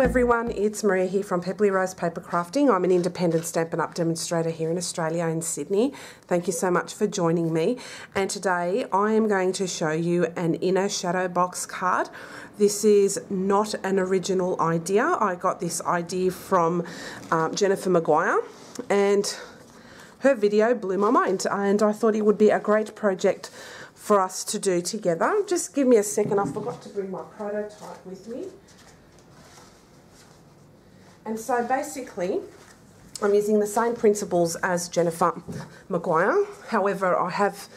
everyone, it's Maria here from Pebbly Rose Paper Crafting. I'm an independent Stampin' Up demonstrator here in Australia, in Sydney. Thank you so much for joining me. And today I am going to show you an inner shadow box card. This is not an original idea. I got this idea from Jennifer Maguire, and her video blew my mind, and I thought it would be a great project for us to do together. Just give me a second, I forgot to bring my prototype with me. And so basically, I'm using the same principles as Jennifer Maguire. However, I have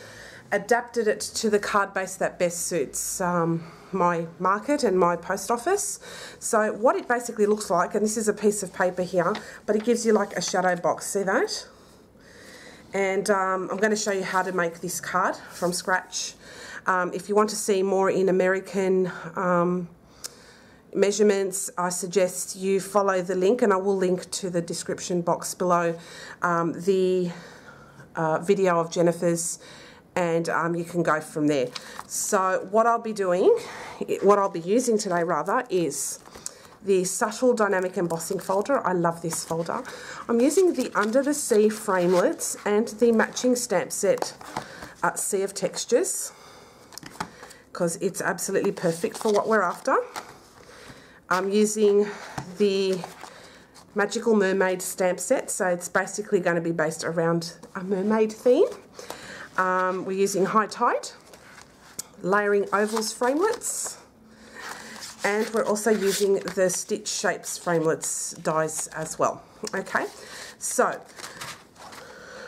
adapted it to the card base that best suits my market and my post office. So what it basically looks like, and this is a piece of paper here, but it gives you like a shadow box, see that? And I'm going to show you how to make this card from scratch. If you want to see more in American measurements, I suggest you follow the link, and I will link to the description box below the video of Jennifer's, and you can go from there. So what I'll be doing, what I'll be using today rather, is the Subtle Dynamic Embossing Folder. I love this folder. I'm using the Under the Sea Framelits and the matching stamp set Sea of Textures, because it's absolutely perfect for what we're after. I'm using the Magical Mermaid stamp set, so it's basically going to be based around a mermaid theme. We're using High Tide, layering Oval Framelits, and we're also using the Stitch Shaped Framelits Dies as well. Okay, so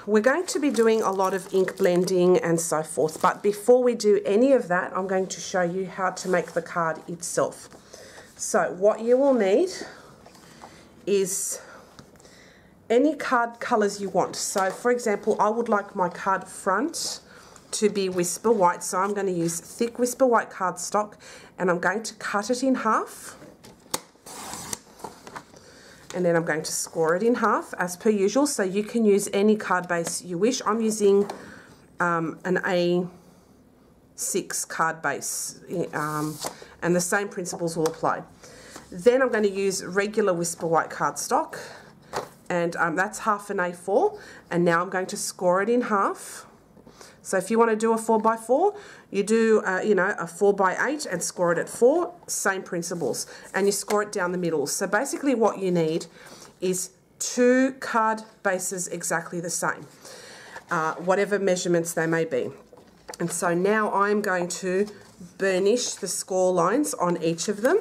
we're going to be doing a lot of ink blending and so forth, but before we do any of that, I'm going to show you how to make the card itself. So what you will need is any card colours you want. So for example, I would like my card front to be Whisper White, so I'm going to use thick Whisper White cardstock, and I'm going to cut it in half, and then I'm going to score it in half as per usual. So you can use any card base you wish. I'm using an A6 card base, and the same principles will apply. Then I'm going to use regular Whisper White cardstock, and that's half an A4, and now I'm going to score it in half. So if you want to do a 4x4, you do you know, a 4x8 and score it at 4, same principles, and you score it down the middle. So basically what you need is 2 card bases exactly the same, whatever measurements they may be. And so now I'm going to burnish the score lines on each of them.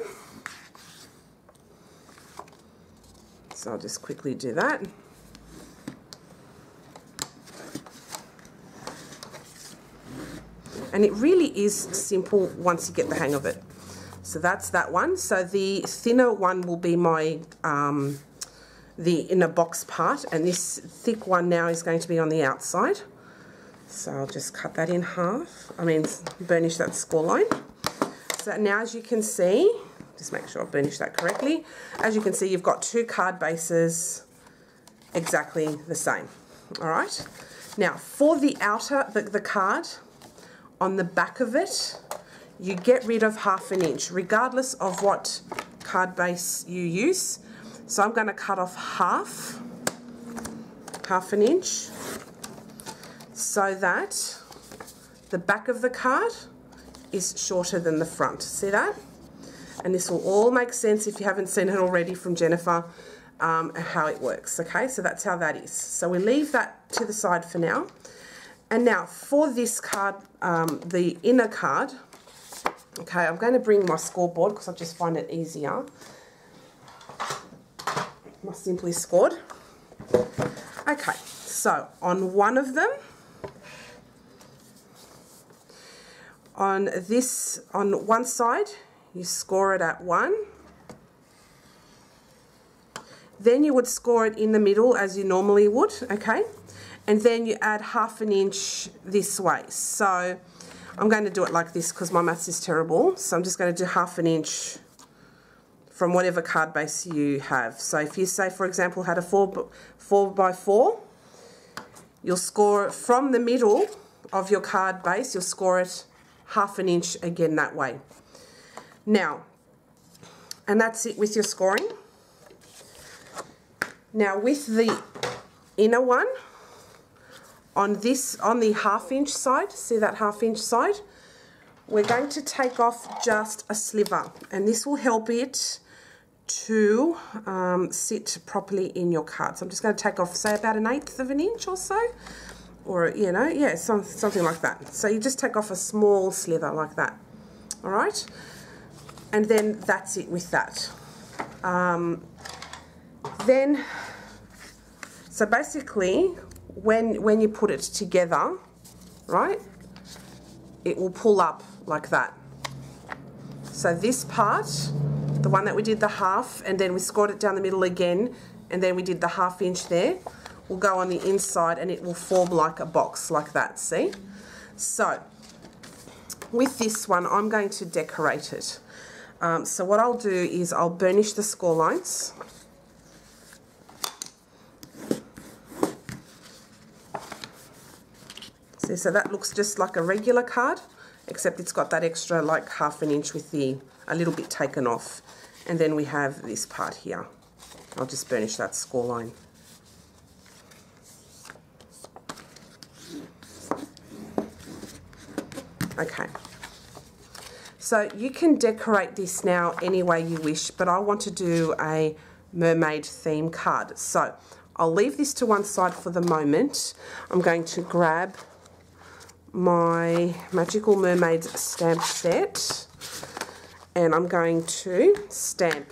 So I'll just quickly do that. And it really is simple once you get the hang of it. So that's that one. So the thinner one will be my the inner box part, and this thick one now is going to be on the outside. So I'll just cut that in half. Burnish that score line. So now, as you can see, just make sure I burnish that correctly. As you can see, you've got 2 card bases exactly the same. All right. Now for the outer, the card, on the back of it, you get rid of ½ an inch, regardless of what card base you use. So I'm going to cut off half an inch, so that the back of the card is shorter than the front. See that? And this will all make sense if you haven't seen it already from Jennifer, how it works. Okay, so that's how that is. So we leave that to the side for now. And now for this card, the inner card, okay, I'm going to bring my scoreboard because I just find it easier. My Simply Scored. Okay, so on one of them, on one side, you score it at 1. Then you would score it in the middle as you normally would, okay? And then you add ½ an inch this way. So I'm going to do it like this because my maths is terrible. So I'm just going to do ½ an inch from whatever card base you have. So if you say, for example, had a 4x4, you'll score from the middle of your card base, you'll score it ½ an inch again that way. Now, And that's it with your scoring. Now with the inner one, on the 1/2 inch side, see that 1/2 inch side? We're going to take off just a sliver, and this will help it to sit properly in your card. So I'm just going to take off, say, about 1/8 of an inch or so, or, you know, yeah, something like that. So you just take off a small sliver like that, all right? And then that's it with that. Then, so basically, when you put it together, right, it will pull up like that. So this part, the one that we did the 1/2, and then we scored it down the middle again, and then we did the 1/2 inch there, will go on the inside and it will form like a box like that, see? So, with this one, I'm going to decorate it. So what I'll do is I'll burnish the score lines. See, so that looks just like a regular card, except it's got that extra like 1/2 inch with a little bit taken off. And then we have this part here. I'll just burnish that score line. Okay. So you can decorate this now any way you wish, but I want to do a mermaid theme card. So I'll leave this to one side for the moment. I'm going to grab my Magical Mermaid stamp set, and I'm going to stamp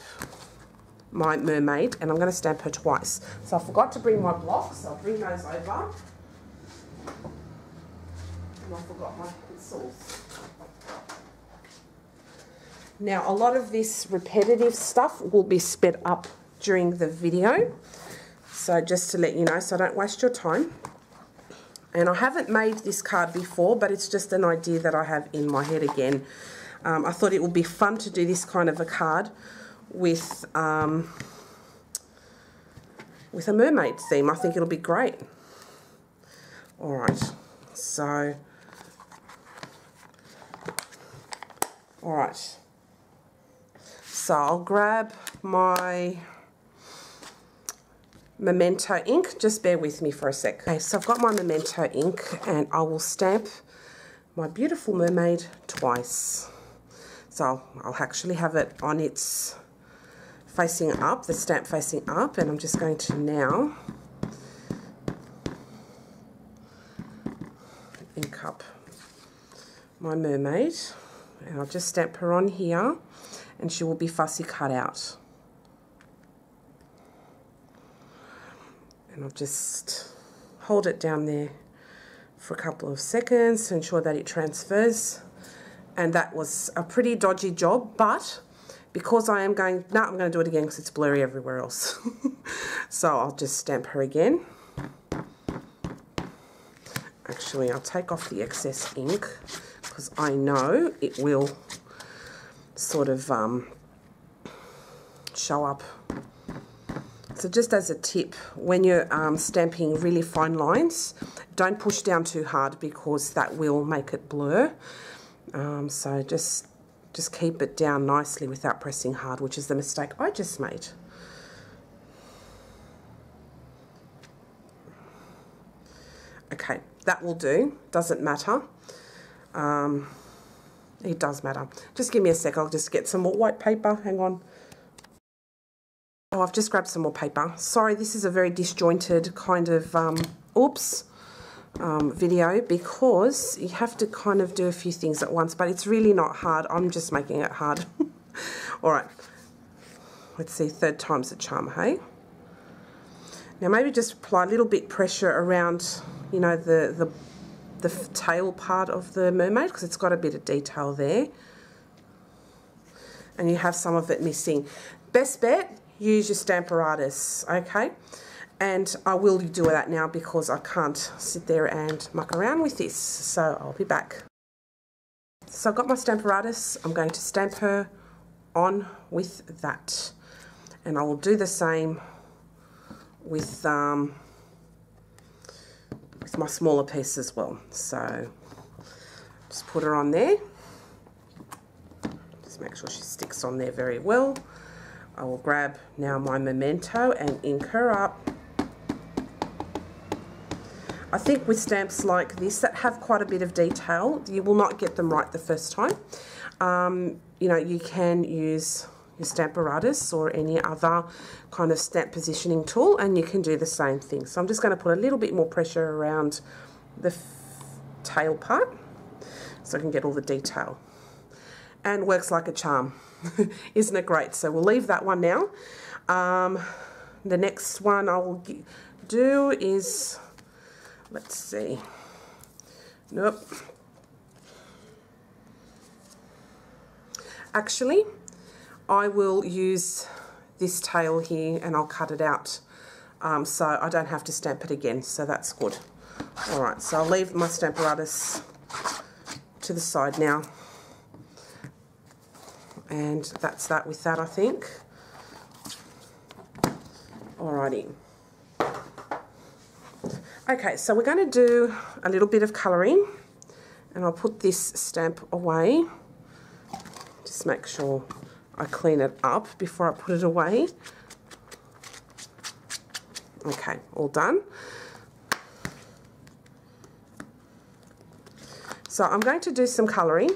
my mermaid, and I'm going to stamp her twice. So I forgot to bring my blocks, so I'll bring those over. And I forgot my pencils. Now a lot of this repetitive stuff will be sped up during the video, so just to let you know, so don't waste your time. And I haven't made this card before, but it's just an idea that I have in my head again. I thought it would be fun to do this kind of a card with a mermaid theme. I think it'll be great. Alright, so, alright. So I'll grab my Memento ink. Just bear with me for a sec. Okay, so I've got my Memento ink, and I will stamp my beautiful mermaid twice. So I'll actually have it on its facing up, the stamp facing up, and I'm just going to now ink up my mermaid, and I'll just stamp her on here, and she will be fussy cut out. And I'll just hold it down there for a couple of seconds to ensure that it transfers. And that was a pretty dodgy job, but because I'm going to do it again because it's blurry everywhere else. So I'll just stamp her again. Actually, I'll take off the excess ink because I know it will sort of show up. So just as a tip, when you're stamping really fine lines, don't push down too hard because that will make it blur. So just keep it down nicely without pressing hard, which is the mistake I just made. Okay, that will do. Doesn't matter. It does matter. Just give me a sec. I'll just get some more white paper. Hang on. Oh, I've just grabbed some more paper. Sorry, this is a very disjointed kind of, video because you have to kind of do a few things at once, but it's really not hard. I'm just making it hard. All right. Let's see, 3rd time's the charm, hey? Now maybe just apply a little bit pressure around, you know, the tail part of the mermaid because it's got a bit of detail there. And you have some of it missing. Best bet, use your Stamparatus, okay? And I will do that now because I can't sit there and muck around with this. So I'll be back. So I've got my Stamparatus. I'm going to stamp her on with that. And I will do the same with my smaller piece as well. So just put her on there. Just make sure she sticks on there very well. I will grab now my Memento and ink her up. I think with stamps like this that have quite a bit of detail, you will not get them right the first time. You know, you can use your Stamparatus or any other kind of stamp positioning tool, and you can do the same thing. So I'm just going to put a little bit more pressure around the tail part so I can get all the detail. And works like a charm. Isn't it great? So we'll leave that one now. The next one I will do is, let's see. Nope. Actually, I will use this tail here and I'll cut it out so I don't have to stamp it again, so that's good. Alright, so I'll leave my Stamparatus to the side now. And that's that with that, I think. Alrighty. Okay, so we're going to do a little bit of colouring, and I'll put this stamp away. Just make sure I clean it up before I put it away. Okay, all done. So I'm going to do some colouring,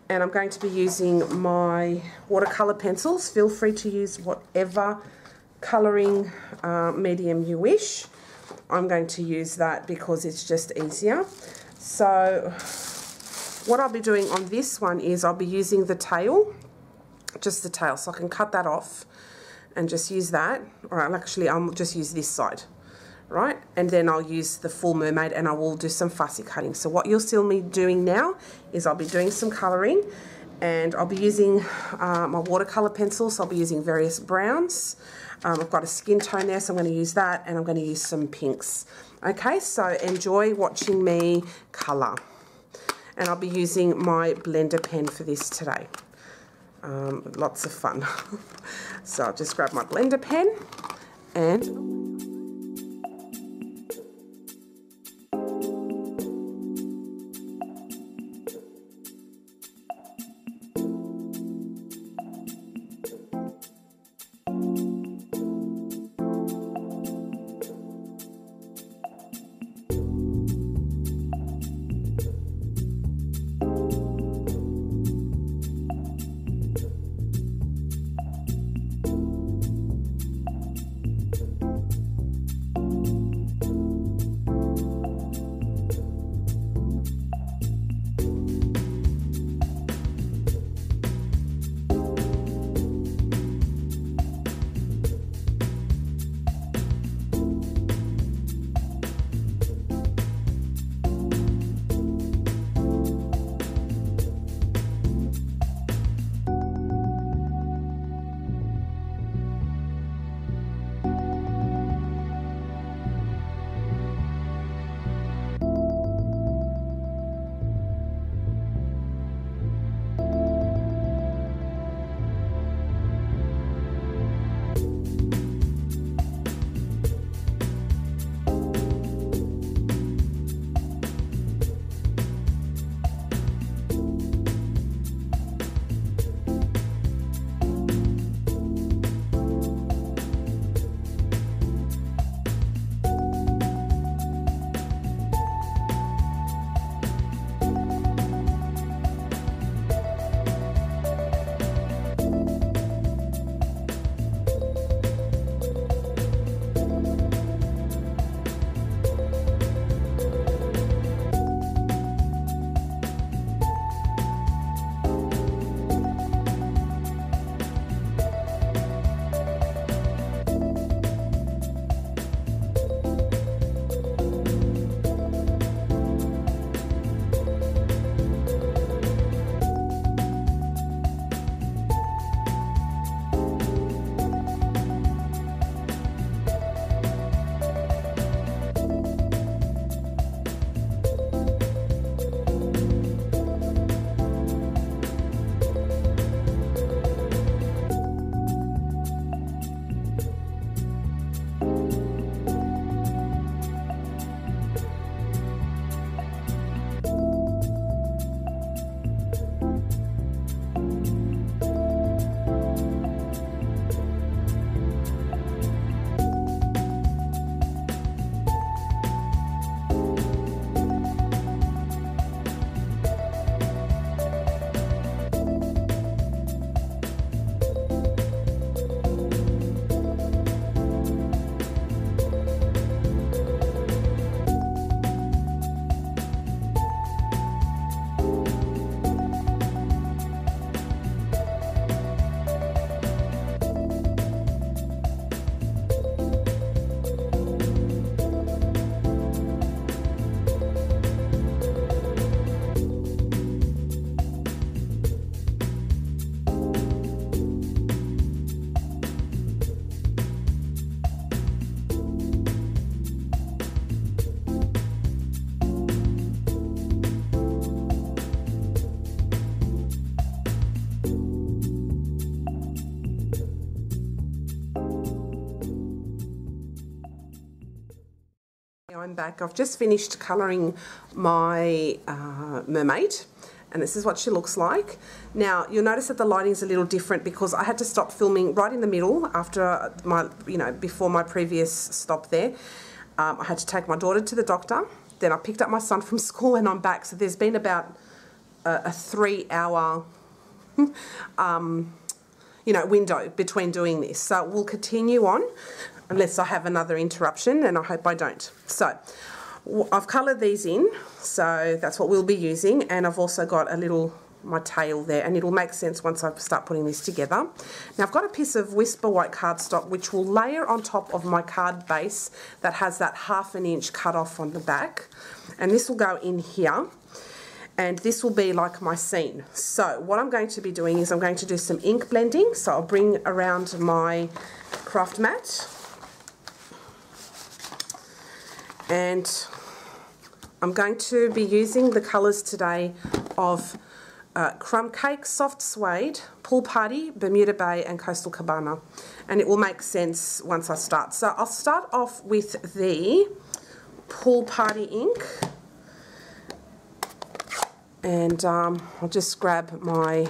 and I'm going to be using my watercolour pencils. Feel free to use whatever colouring medium you wish. I'm going to use that because it's just easier. So what I'll be doing on this one is I'll be using the tail, just the tail, so I can cut that off and just use that. Alright, actually I'll just use this side, right? And then I'll use the full mermaid and I will do some fussy cutting. So what you'll see me doing now is I'll be doing some colouring, and I'll be using my watercolour pencils. So I'll be using various browns. I've got a skin tone there, so I'm going to use that, and I'm going to use some pinks. Okay, so enjoy watching me colour. And I'll be using my blender pen for this today. Lots of fun. So I'll just grab my blender pen and... back. I've just finished colouring my mermaid, and this is what she looks like. Now you'll notice that the lighting's a little different because I had to stop filming right in the middle after my, before my previous stop there. I had to take my daughter to the doctor, then I picked up my son from school and I'm back. So there's been about a 3-hour window between doing this. So we'll continue on unless I have another interruption, and I hope I don't. So I've coloured these in, so that's what we'll be using, and I've also got my tail there, and it'll make sense once I start putting this together. Now I've got a piece of Whisper white cardstock which will layer on top of my card base that has that 1/2 inch cut off on the back, and this will go in here. And this will be like my scene. So what I'm going to be doing is I'm going to do some ink blending. So I'll bring around my craft mat. And I'm going to be using the colours today of Crumb Cake, Soft Suede, Pool Party, Bermuda Bay and Coastal Cabana. And it will make sense once I start. So I'll start off with the Pool Party ink. And I'll just grab my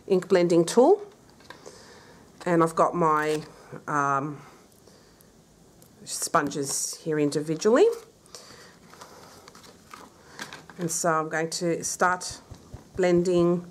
ink blending tool, and I've got my sponges here individually, and so I'm going to start blending .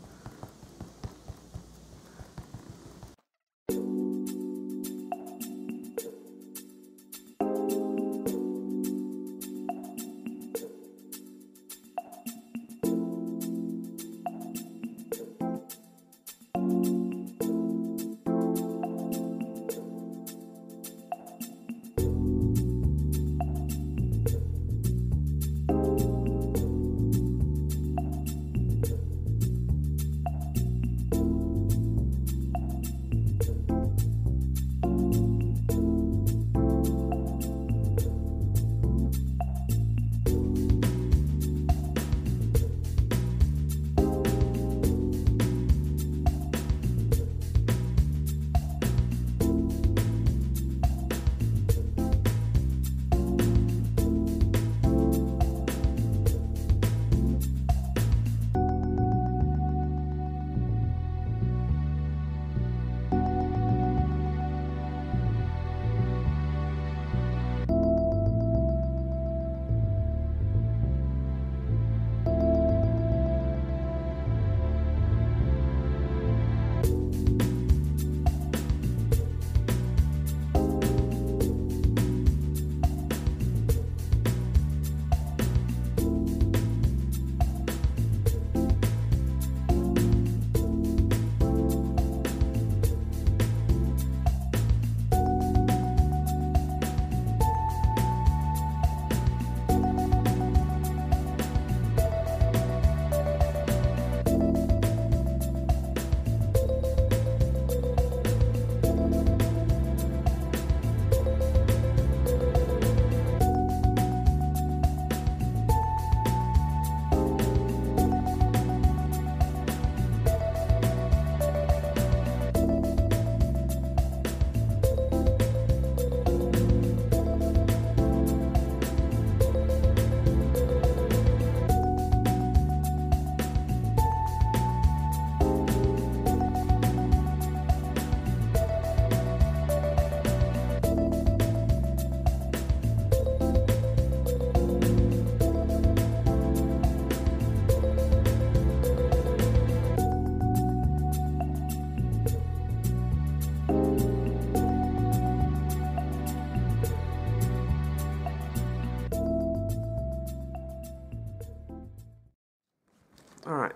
Alright,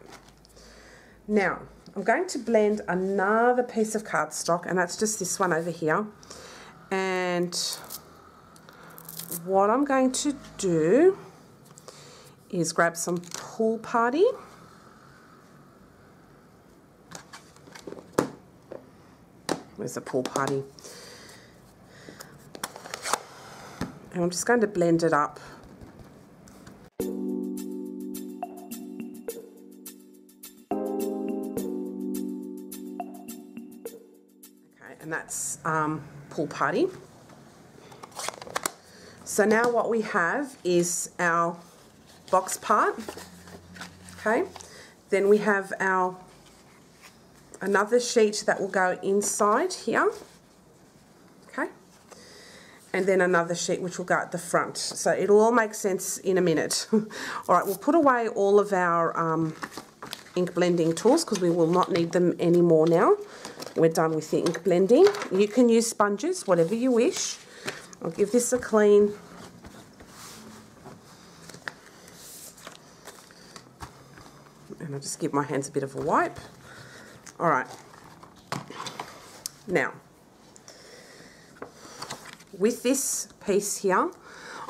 now I'm going to blend another piece of cardstock, and that's just this one over here. And what I'm going to do is grab some Pool Party. Where's the Pool Party? And I'm just going to blend it up. Okay, and that's Pool Party. So now what we have is our box part, okay? Then we have our another sheet that will go inside here, okay? And then another sheet which will go at the front. So it'll all make sense in a minute. All right, we'll put away all of our ink blending tools because we will not need them anymore now. We're done with the ink blending. You can use sponges, whatever you wish. I'll give this a clean. And I'll just give my hands a bit of a wipe. All right. Now, with this piece here,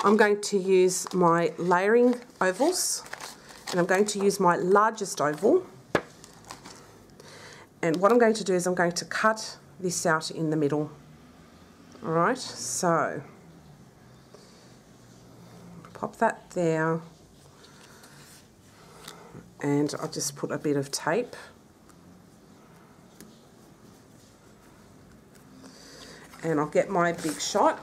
I'm going to use my layering ovals, and I'm going to use my largest oval. And what I'm going to do is I'm going to cut this out in the middle. All right, so pop that there, and I'll just put a bit of tape. And I'll get my big shot.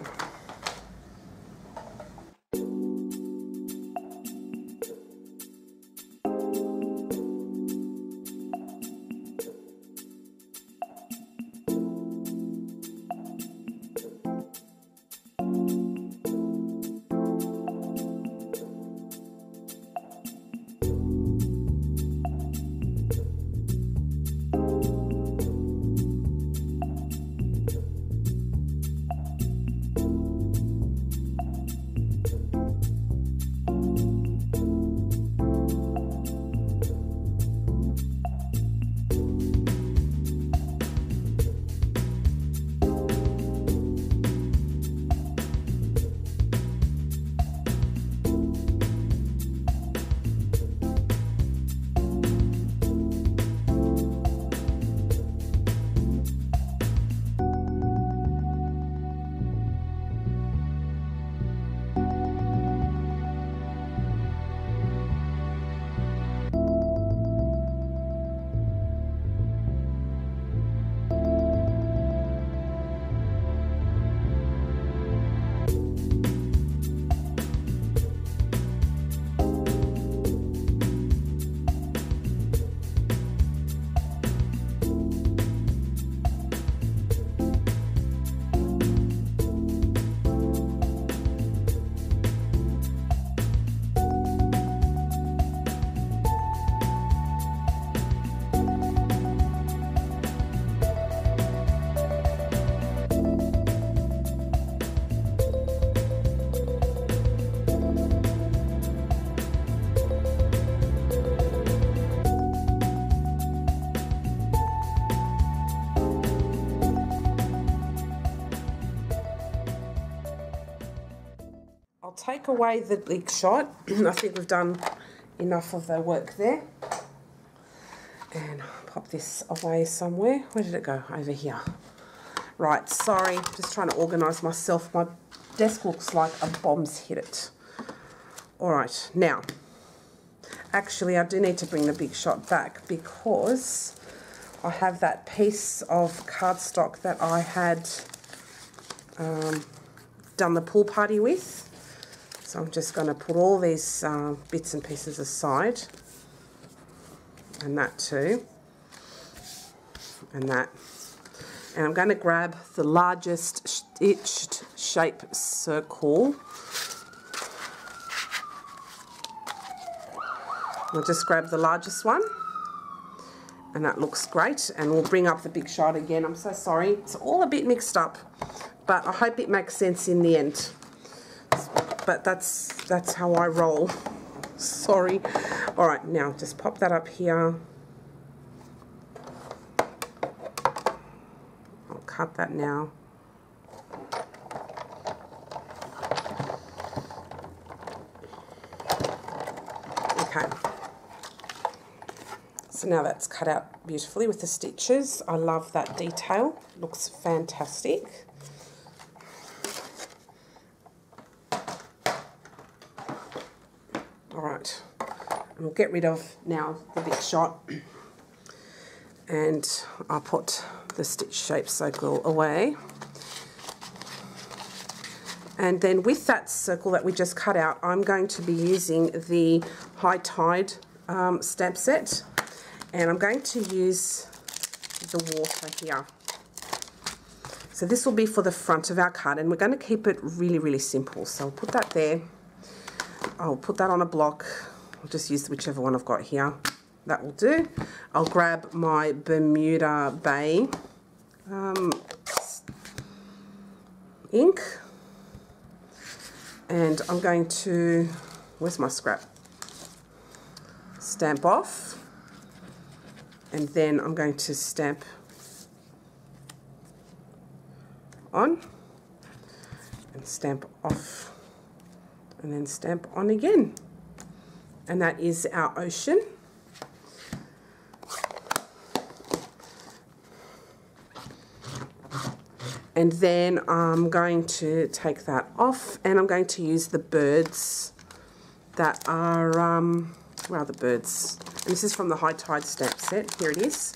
I'll take away the big shot. I think we've done enough of the work there. And pop this away somewhere. Where did it go? Over here. Right, sorry, just trying to organise myself. My desk looks like a bomb's hit it. All right, now, actually I do need to bring the big shot back because I have that piece of cardstock that I had done the pool party with. So I'm just going to put all these bits and pieces aside, and that too, and that. And I'm going to grab the largest stitched shape circle. I'll just grab the largest one, and that looks great. And we'll bring up the big shot again. I'm so sorry, it's all a bit mixed up, but I hope it makes sense in the end. But that's how I roll. Sorry. All right, now just pop that up here. I'll cut that now. Okay. So now that's cut out beautifully with the stitches. I love that detail. It looks fantastic. Alright, and we'll get rid of now the big shot, and I'll put the stitch shape circle away, And then with that circle that we just cut out, I'm going to be using the High Tide stamp set, and I'm going to use the water here. So this will be for the front of our card, and we're going to keep it really, really simple. So I'll put that there. I'll put that on a block. I'll just use whichever one I've got here. That will do. I'll grab my Bermuda Bay ink, and I'm going to, where's my scrap? Stamp off, and then I'm going to stamp on, and stamp off, and then stamp on again. And that is our ocean. And then I'm going to take that off, and I'm going to use the birds that are, where are the birds? And this is from the High Tide stamp set. Here it is.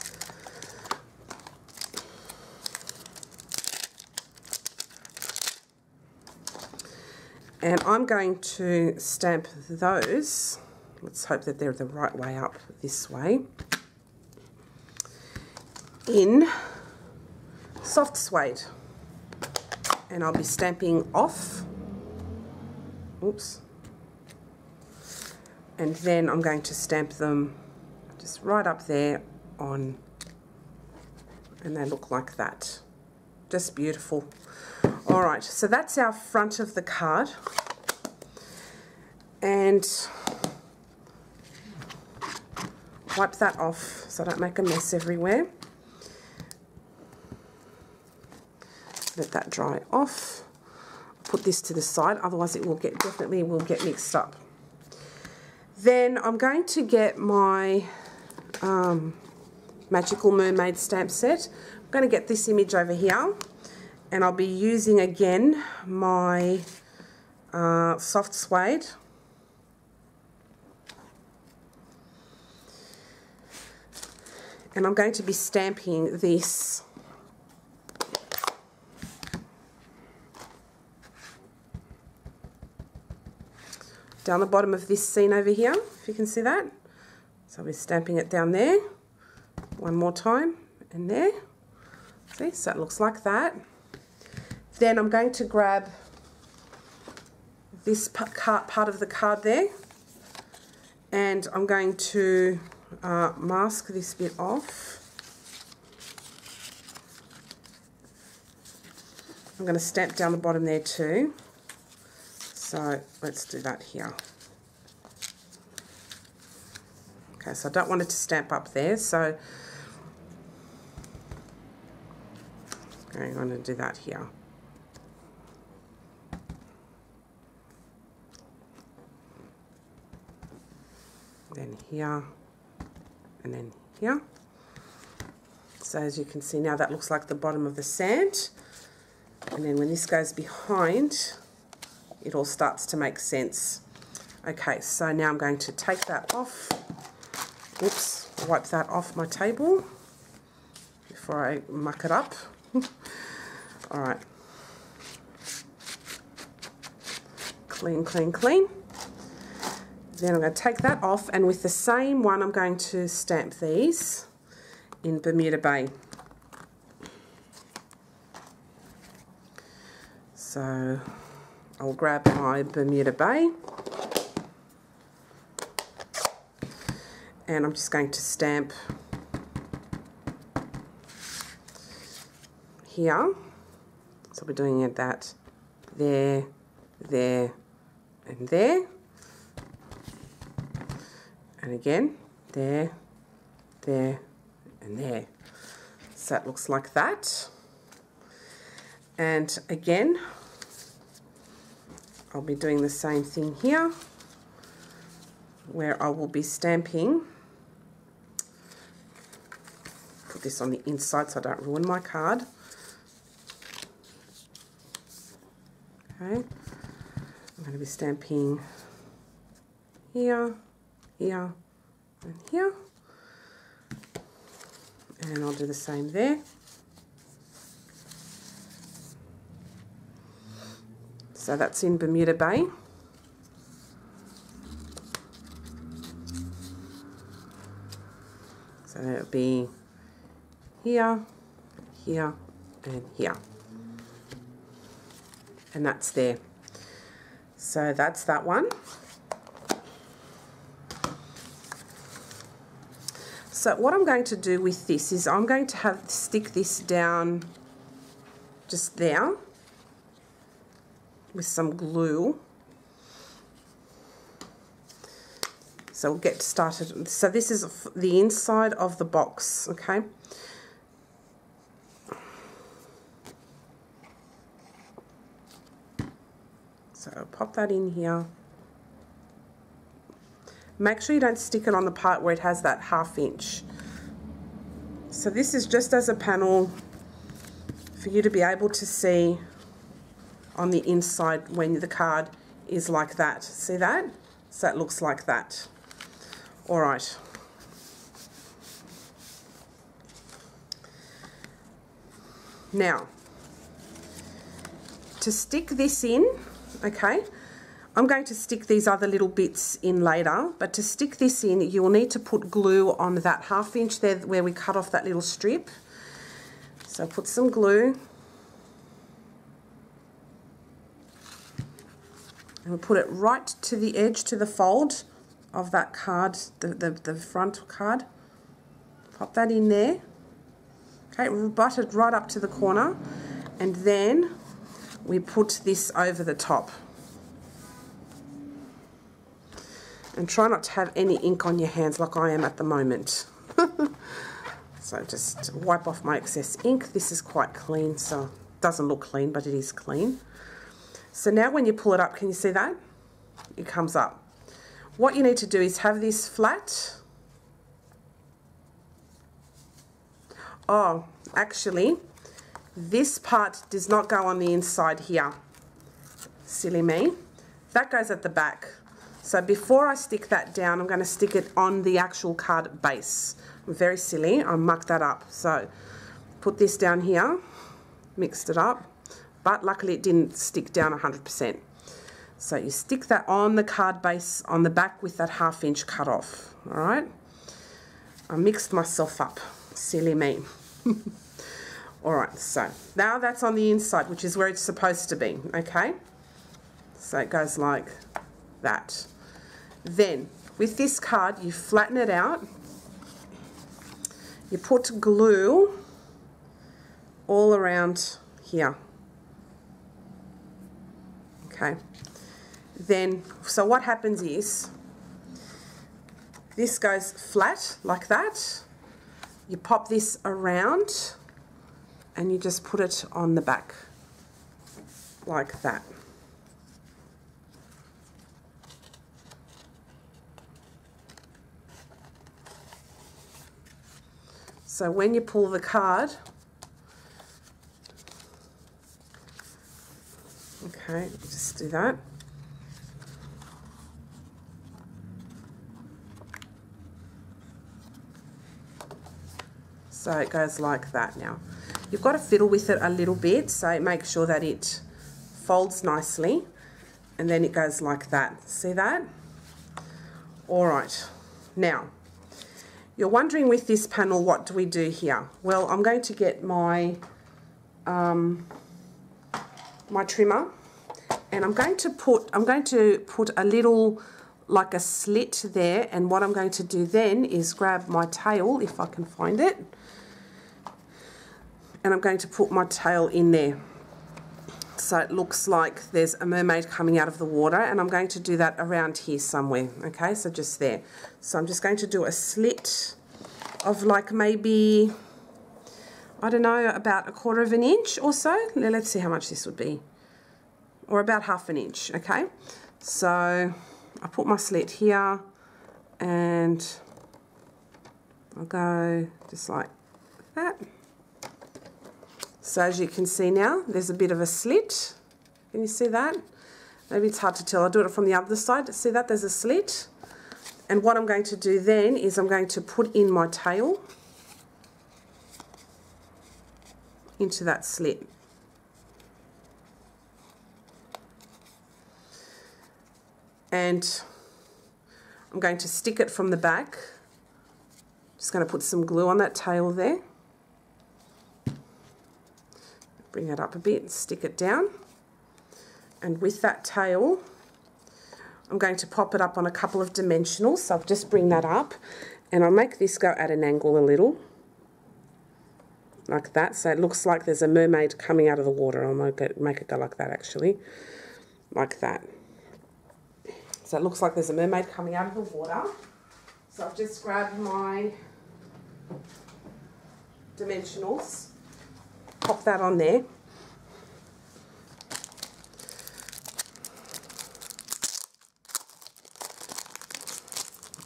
And I'm going to stamp those. Let's hope that they're the right way up, this way, in soft suede. And I'll be stamping off. Oops. And then I'm going to stamp them just right up there on, and they look like that. Just beautiful. All right, so that's our front of the card. And wipe that off so I don't make a mess everywhere. Let that dry off. Put this to the side, otherwise it will definitely will get mixed up. Then I'm going to get my Magical Mermaid stamp set. I'm going to get this image over here, and I'll be using again my soft suede. And I'm going to be stamping this down the bottom of this scene over here, if you can see that. So I'll be stamping it down there, one more time, and there. See, so it looks like that. Then I'm going to grab this part of the card there, and I'm going to mask this bit off. I'm going to stamp down the bottom there too. So let's do that here. Okay, so I don't want it to stamp up there, so I'm going to do that here. Then here, and then here. So as you can see now, that looks like the bottom of the sand. And then when this goes behind, it all starts to make sense. Okay, so now I'm going to take that off. Oops, wipe that off my table before I muck it up. All right. Clean, clean, clean. Then I'm going to take that off, and with the same one I'm going to stamp these in Bermuda Bay. So I'll grab my Bermuda Bay, and I'm just going to stamp here. So we're doing it that there, there, and there. And again, there, there, and there. So that looks like that. And again, I'll be doing the same thing here, where I will be stamping. Put this on the inside so I don't ruin my card. Okay, I'm going to be stamping here, here, and here. And I'll do the same there. So that's in Bermuda Bay. So it'll be here, here, and here. And that's there. So that's that one. So what I'm going to do with this is I'm going to stick this down just there with some glue. So we'll get started. So this is the inside of the box, okay? So I'll pop that in here. Make sure you don't stick it on the part where it has that 1/2 inch. So this is just as a panel for you to be able to see on the inside when the card is like that. See that? So it looks like that. All right. Now, to stick this in, okay, I'm going to stick these other little bits in later, but to stick this in, you will need to put glue on that 1/2 inch there where we cut off that little strip. So put some glue. And we'll put it right to the edge, to the fold of that card, the front card. Pop that in there. Okay, butt it right up to the corner, and then we put this over the top. And try not to have any ink on your hands like I am at the moment. So just wipe off my excess ink. This is quite clean, so it doesn't look clean, but it is clean. So now when you pull it up, can you see that? It comes up. What you need to do is have this flat. Oh, actually, this part does not go on the inside here. Silly me. That goes at the back. So before I stick that down, I'm going to stick it on the actual card base. I'm very silly. I mucked that up. So put this down here, mixed it up, but luckily it didn't stick down 100%. So you stick that on the card base on the back with that 1/2 inch cut off. All right. I mixed myself up. Silly me. All right. So now that's on the inside, which is where it's supposed to be. Okay. So it goes like that. Then with this card, you flatten it out. You put glue all around here. Okay. Then, so what happens is, this goes flat like that. You pop this around and you just put it on the back like that. So when you pull the card, okay, just do that. So it goes like that now. You've got to fiddle with it a little bit, so make sure that it folds nicely, and then it goes like that. See that? All right. Now, you're wondering with this panel, what do we do here? Well, I'm going to get my my trimmer, and I'm going to put a little, like a slit there, and what I'm going to do then is grab my tail, if I can find it, and I'm going to put my tail in there. So it looks like there's a mermaid coming out of the water, and I'm going to do that around here somewhere, okay, so just there. So I'm just going to do a slit of like maybe, I don't know, about 1/4 inch or so. Let's see how much this would be, or about 1/2 inch, okay. So I put my slit here, and I'll go just like that. So as you can see now, there's a bit of a slit. Can you see that? Maybe it's hard to tell. I'll do it from the other side. See that? There's a slit. And what I'm going to do then is I'm going to put in my tail into that slit. and I'm going to stick it from the back. Just going to put some glue on that tail there. Bring it up a bit and stick it down. And with that tail, I'm going to pop it up on a couple of dimensionals. So I'll just bring that up and I'll make this go at an angle a little. Like that. So it looks like there's a mermaid coming out of the water. I'll make it go like that actually. Like that. So it looks like there's a mermaid coming out of the water. So I've just grabbed my dimensionals, pop that on there.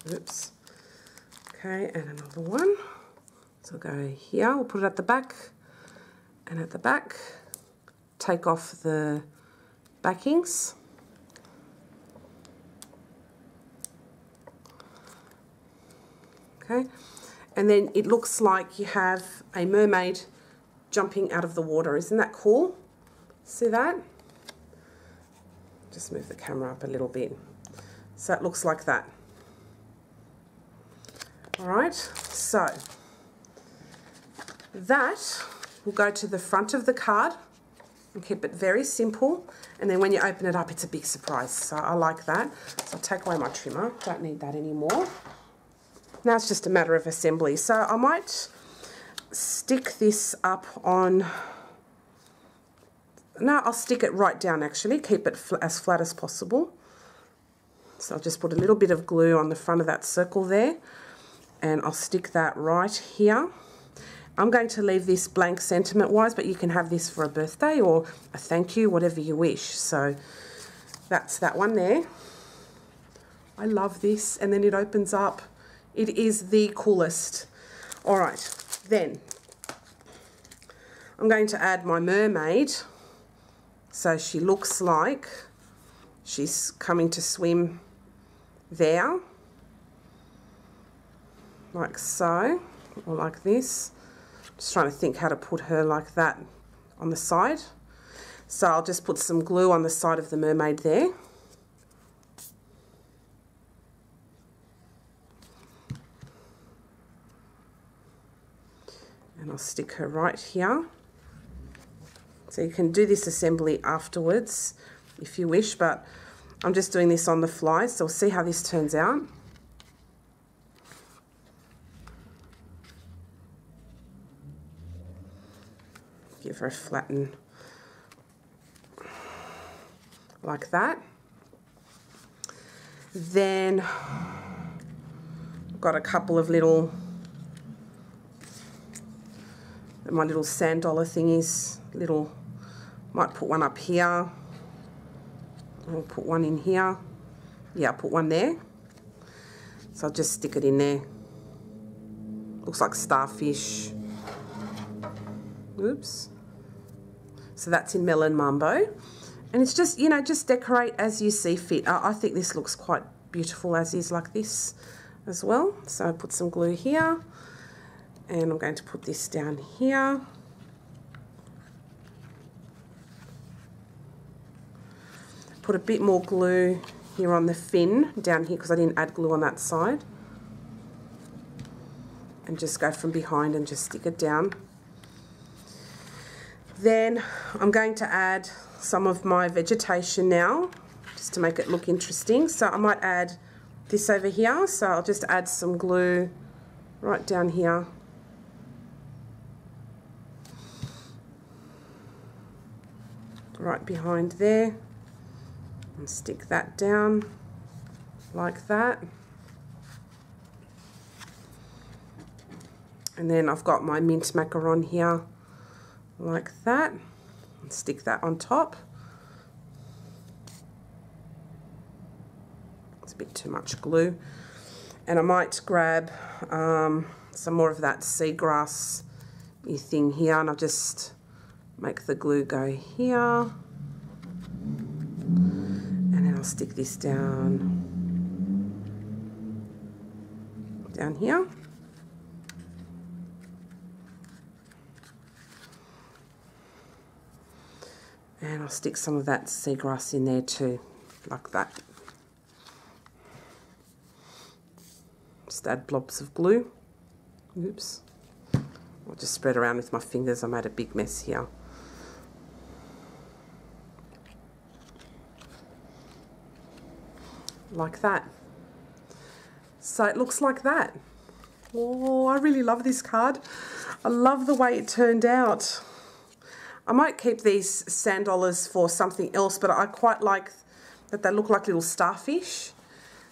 Oops. Okay, and another one. So I'll go here, we'll put it at the back, and at the back, take off the backings. Okay, and then it looks like you have a mermaid jumping out of the water. Isn't that cool? See that? Just move the camera up a little bit. So it looks like that. Alright, so that will go to the front of the card and keep it very simple, and then when you open it up it's a big surprise, so I like that. So I'll take away my trimmer, don't need that anymore. Now it's just a matter of assembly, so I might stick this up on, no, I'll stick it right down actually, keep it as flat as possible. So I'll just put a little bit of glue on the front of that circle there, and I'll stick that right here. I'm going to leave this blank sentiment-wise, but you can have this for a birthday or a thank you, whatever you wish. So that's that one there. I love this, and then it opens up. It is the coolest. All right, then I'm going to add my mermaid. So she looks like she's coming to swim there. Like so, or like this. Just trying to think how to put her like that on the side. So I'll just put some glue on the side of the mermaid there. And I'll stick her right here. So you can do this assembly afterwards if you wish, but I'm just doing this on the fly, so we'll see how this turns out. Give her a flatten like that. Then I've got a couple of little, my little sand dollar thingies, little, might put one up here. I'll put one in here. Yeah, I'll put one there. So I'll just stick it in there. Looks like starfish. Oops. So that's in Melon Mambo. And it's just, you know, just decorate as you see fit. I think this looks quite beautiful as is, like this as well. So I put some glue here. And I'm going to put this down here. Put a bit more glue here on the fin down here because I didn't add glue on that side. And just go from behind and just stick it down. Then I'm going to add some of my vegetation now, just to make it look interesting. So I might add this over here. So I'll just add some glue right down here. Right behind there. And stick that down like that. And then I've got my mint macaron here. Like that, and stick that on top. It's a bit too much glue. And I might grab some more of that seagrass thing here, and I'll just make the glue go here. And then I'll stick this down here. And I'll stick some of that seagrass in there too, like that. Just add blobs of glue. Oops. I'll just spread around with my fingers. I made a big mess here. Like that. So it looks like that. Oh, I really love this card. I love the way it turned out. I might keep these sand dollars for something else, but I quite like that they look like little starfish.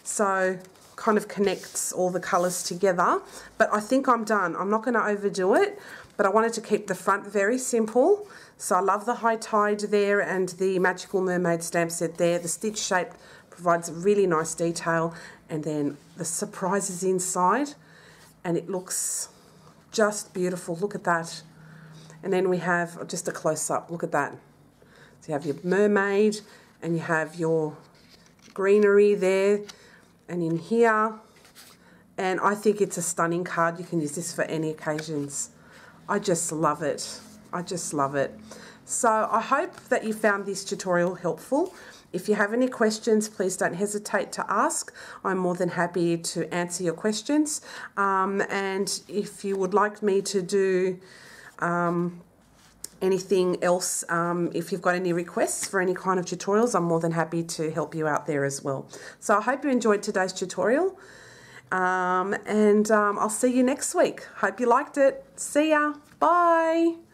So kind of connects all the colours together. But I think I'm done. I'm not going to overdo it, but I wanted to keep the front very simple. So I love the high tide there and the Magical Mermaid stamp set there. The stitch shape provides really nice detail, and then the surprises inside, and it looks just beautiful. Look at that. And then we have just a close-up. Look at that. So you have your mermaid and you have your greenery there and in here. And I think it's a stunning card. You can use this for any occasions. I just love it. I just love it. So I hope that you found this tutorial helpful. If you have any questions, please don't hesitate to ask. I'm more than happy to answer your questions. And if you would like me to do anything else, if you've got any requests for any kind of tutorials, I'm more than happy to help you out there as well. So I hope you enjoyed today's tutorial, and I'll see you next week. Hope you liked it. See ya. Bye.